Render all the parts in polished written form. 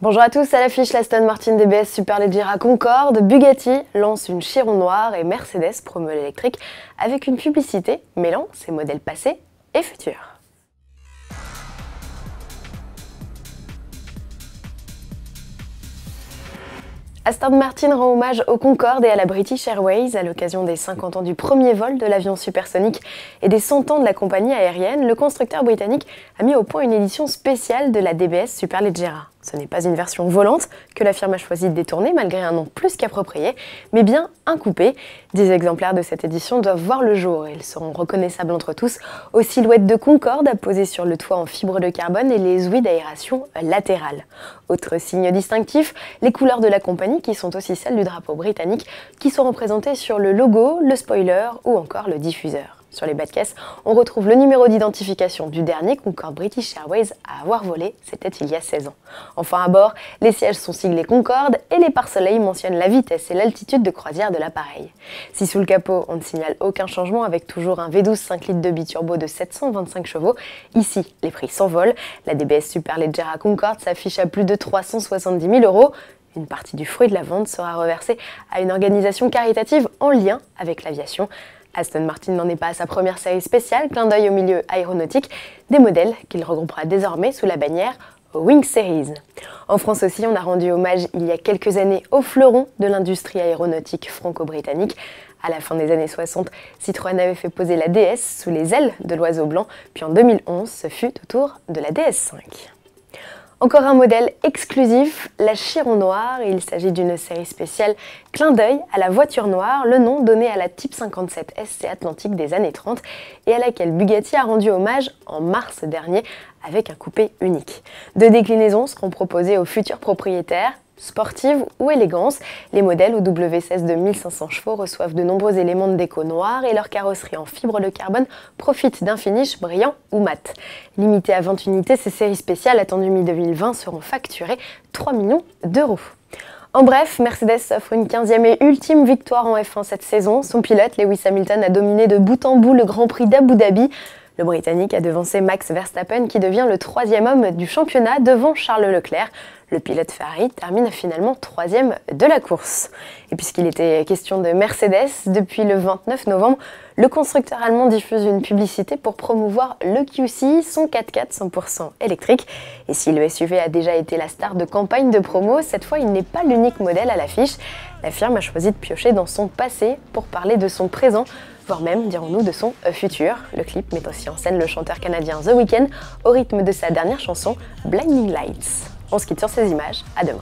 Bonjour à tous, à l'affiche, l'Aston Martin DBS Superleggera Concorde, Bugatti lance une Chiron noire et Mercedes promeut l'électrique avec une publicité mêlant ses modèles passés et futurs. Aston Martin rend hommage au Concorde et à la British Airways à l'occasion des 50 ans du premier vol de l'avion supersonique et des 100 ans de la compagnie aérienne. Le constructeur britannique a mis au point une édition spéciale de la DBS Superleggera. Ce n'est pas une version volante que la firme a choisi de détourner malgré un nom plus qu'approprié, mais bien un coupé. 10 exemplaires de cette édition doivent voir le jour et ils seront reconnaissables entre tous aux silhouettes de Concorde apposées sur le toit en fibre de carbone et les ouïes d'aération latérales. Autre signe distinctif, les couleurs de la compagnie qui sont aussi celles du drapeau britannique qui sont représentées sur le logo, le spoiler ou encore le diffuseur. Sur les bas de caisse, on retrouve le numéro d'identification du dernier Concorde British Airways à avoir volé, c'était il y a 16 ans. Enfin à bord, les sièges sont siglés Concorde et les pare-soleils mentionnent la vitesse et l'altitude de croisière de l'appareil. Si sous le capot, on ne signale aucun changement avec toujours un V12 5 litres de biturbo de 725 chevaux, ici les prix s'envolent. La DBS Superleggera Concorde s'affiche à plus de 370 000 €. Une partie du fruit de la vente sera reversée à une organisation caritative en lien avec l'aviation. Aston Martin n'en est pas à sa première série spéciale, clin d'œil au milieu aéronautique, des modèles qu'il regroupera désormais sous la bannière Wing Series. En France aussi, on a rendu hommage il y a quelques années au fleuron de l'industrie aéronautique franco-britannique. À la fin des années 60, Citroën avait fait poser la DS sous les ailes de l'oiseau blanc, puis en 2011, ce fut au tour de la DS5. Encore un modèle exclusif, la Chiron noire. Il s'agit d'une série spéciale clin d'œil à la voiture noire, le nom donné à la Type 57 SC Atlantique des années 30 et à laquelle Bugatti a rendu hommage en mars dernier avec un coupé unique. Deux déclinaisons seront proposées aux futurs propriétaires. Sportive ou élégance, les modèles au W16 de 1500 chevaux reçoivent de nombreux éléments de déco noirs et leur carrosserie en fibre de carbone profite d'un finish brillant ou mat. Limitées à 20 unités, ces séries spéciales attendues mi-2020 seront facturées 3 millions €. En bref, Mercedes offre une 15e et ultime victoire en F1 cette saison. Son pilote, Lewis Hamilton, a dominé de bout en bout le Grand Prix d'Abu Dhabi. Le Britannique a devancé Max Verstappen qui devient le 3e homme du championnat devant Charles Leclerc. Le pilote Ferrari termine finalement 3e de la course. Et puisqu'il était question de Mercedes, depuis le 29 novembre, le constructeur allemand diffuse une publicité pour promouvoir le QC, son 4x4 100% électrique. Et si le SUV a déjà été la star de campagne de promo, cette fois il n'est pas l'unique modèle à l'affiche. La firme a choisi de piocher dans son passé pour parler de son présent, voire même, dirons-nous, de son futur. Le clip met aussi en scène le chanteur canadien The Weeknd au rythme de sa dernière chanson Blinding Lights. On se quitte sur ces images, à demain.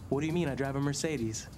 What do you mean I drive a Mercedes?